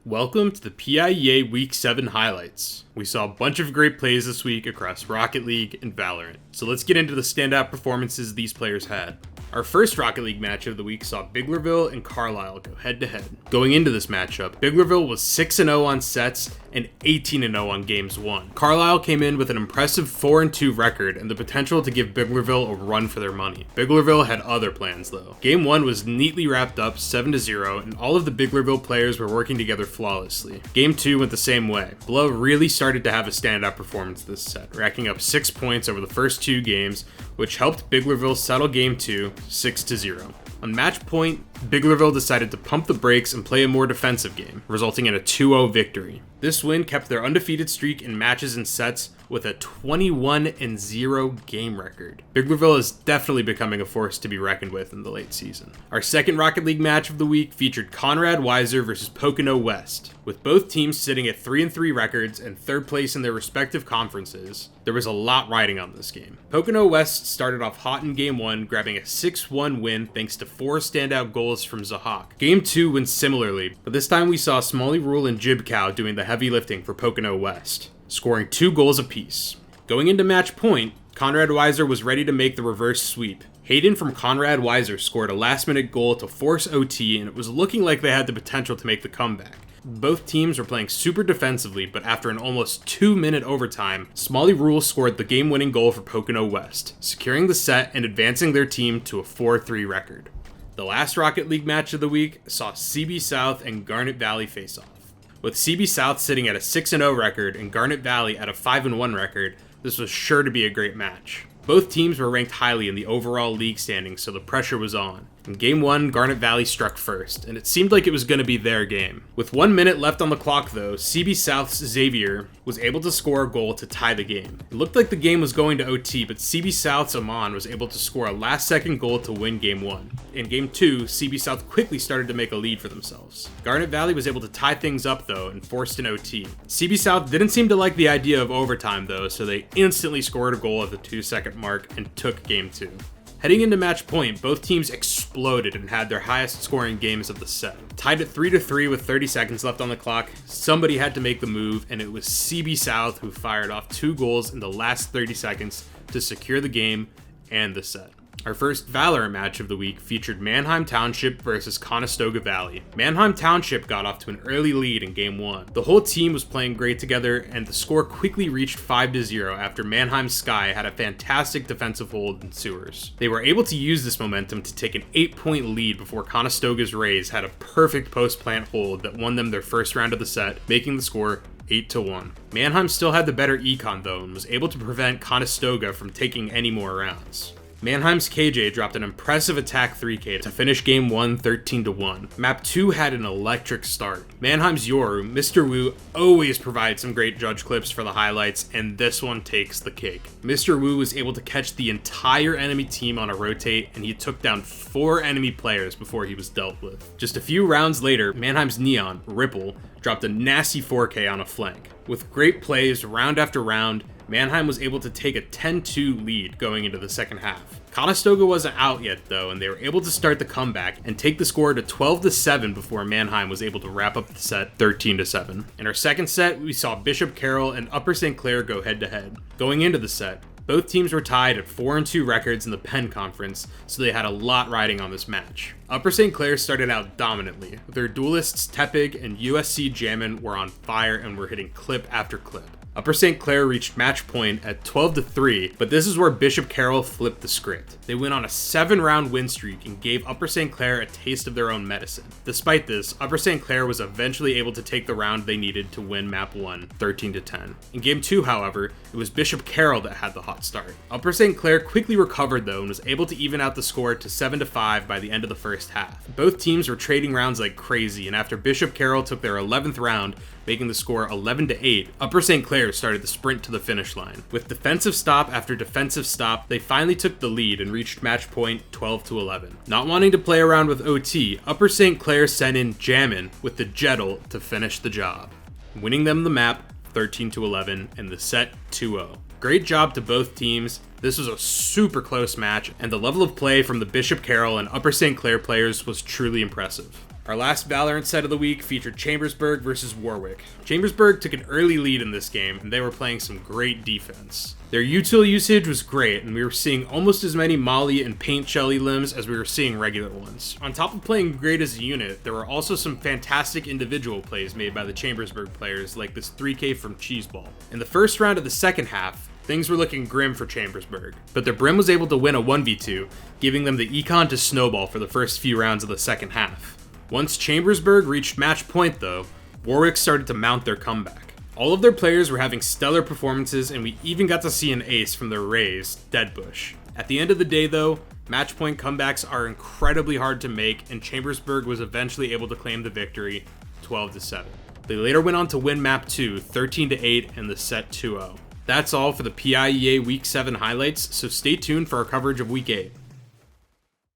Welcome to the PIEA Week 7 highlights. We saw a bunch of great plays this week across Rocket League and VALORANT, so let's get into the standout performances these players had. Our first Rocket League match of the week saw Biglerville and Carlisle go head-to-head. Going into this matchup, Biglerville was 6-0 on sets and 18-0 on games won. Carlisle came in with an impressive 4-2 record and the potential to give Biglerville a run for their money. Biglerville had other plans though. Game 1 was neatly wrapped up 7-0 and all of the Biglerville players were working together flawlessly. Game 2 went the same way. Blow really started to have a standout performance this set, racking up 6 points over the first 2 games, which helped Biglerville settle Game 2 6-0. On match point, Biglerville decided to pump the brakes and play a more defensive game, resulting in a 2-0 victory. This win kept their undefeated streak in matches and sets with a 21-0 game record. Biglerville is definitely becoming a force to be reckoned with in the late season. Our second Rocket League match of the week featured Conrad Weiser versus Pocono West. With both teams sitting at 3-3 records and third place in their respective conferences, there was a lot riding on this game. Pocono West started off hot in Game 1, grabbing a 6-1 win thanks to 4 standout goals from Zahak. Game 2 went similarly, but this time we saw Smalley Rule and Jib Cow doing the heavy lifting for Pocono West, scoring 2 goals apiece. Going into match point, Conrad Weiser was ready to make the reverse sweep. Hayden from Conrad Weiser scored a last-minute goal to force OT, and it was looking like they had the potential to make the comeback. Both teams were playing super defensively, but after an almost 2-minute overtime, Smalley Rule scored the game-winning goal for Pocono West, securing the set and advancing their team to a 4-3 record. The last Rocket League match of the week saw CB South and Garnet Valley face off. With CB South sitting at a 6-0 record and Garnet Valley at a 5-1 record, this was sure to be a great match. Both teams were ranked highly in the overall league standings, so the pressure was on. In Game 1, Garnet Valley struck first, and it seemed like it was going to be their game. With 1 minute left on the clock though, CB South's Xavier was able to score a goal to tie the game. It looked like the game was going to OT, but CB South's Amon was able to score a last-second goal to win Game 1. In Game 2, CB South quickly started to make a lead for themselves. Garnet Valley was able to tie things up though and forced an OT. CB South didn't seem to like the idea of overtime though, so they instantly scored a goal at the 2-second mark and took Game 2. Heading into match point, both teams exploded and had their highest scoring games of the set. Tied at 3-3 with 30 seconds left on the clock, somebody had to make the move, and it was CB South who fired off 2 goals in the last 30 seconds to secure the game and the set. Our first VALORANT match of the week featured Manheim Township versus Conestoga Valley. Manheim Township got off to an early lead in Game 1. The whole team was playing great together, and the score quickly reached 5-0 after Manheim Sky had a fantastic defensive hold in sewers. They were able to use this momentum to take an 8-point lead before Conestoga's Rays had a perfect post-plant hold that won them their first round of the set, making the score 8-1. Manheim still had the better econ though, and was able to prevent Conestoga from taking any more rounds. Manheim's KJ dropped an impressive attack 3K to finish Game 1 13-1. Map 2 had an electric start. Manheim's Yoru, Mr. Wu, always provides some great judge clips for the highlights, and this one takes the cake. Mr. Wu was able to catch the entire enemy team on a rotate, and he took down 4 enemy players before he was dealt with. Just a few rounds later, Manheim's Neon, Ripple, dropped a nasty 4K on a flank. With great plays round after round, Manheim was able to take a 10-2 lead going into the second half. Conestoga wasn't out yet though, and they were able to start the comeback and take the score to 12-7 before Manheim was able to wrap up the set 13-7. In our second set, we saw Bishop Carroll and Upper St. Clair go head-to-head. Going into the set, both teams were tied at 4-2 records in the Penn Conference, so they had a lot riding on this match. Upper St. Clair started out dominantly. Their duelists Tepig and USC Jammin were on fire and were hitting clip after clip. Upper St. Clair reached match point at 12-3, but this is where Bishop Carroll flipped the script. They went on a 7-round win streak and gave Upper St. Clair a taste of their own medicine. Despite this, Upper St. Clair was eventually able to take the round they needed to win map 1, 13-10. In game 2, however, it was Bishop Carroll that had the hot start. Upper St. Clair quickly recovered though and was able to even out the score to 7-5 by the end of the first half. Both teams were trading rounds like crazy, and after Bishop Carroll took their 11th round, making the score 11-8, Upper St. Clair started the sprint to the finish line. With defensive stop after defensive stop, they finally took the lead and reached match point 12-11. Not wanting to play around with OT, Upper St. Clair sent in Jammin with the Jettle to finish the job, winning them the map 13-11 and the set 2-0. Great job to both teams. This was a super close match, and the level of play from the Bishop Carroll and Upper St. Clair players was truly impressive. Our last Valorant set of the week featured Chambersburg versus Warwick. Chambersburg took an early lead in this game, and they were playing some great defense. Their util usage was great, and we were seeing almost as many Molly and Paint Shelly limbs as we were seeing regular ones. On top of playing great as a unit, there were also some fantastic individual plays made by the Chambersburg players, like this 3K from Cheeseball. In the first round of the second half, things were looking grim for Chambersburg, but their Brim was able to win a 1v2, giving them the econ to snowball for the first few rounds of the second half. Once Chambersburg reached match point though, Warwick started to mount their comeback. All of their players were having stellar performances, and we even got to see an ace from their Rays, Deadbush. At the end of the day though, match point comebacks are incredibly hard to make, and Chambersburg was eventually able to claim the victory 12-7. They later went on to win map 2 13-8 and the set 2-0. That's all for the PIEA Week 7 highlights, so stay tuned for our coverage of Week 8.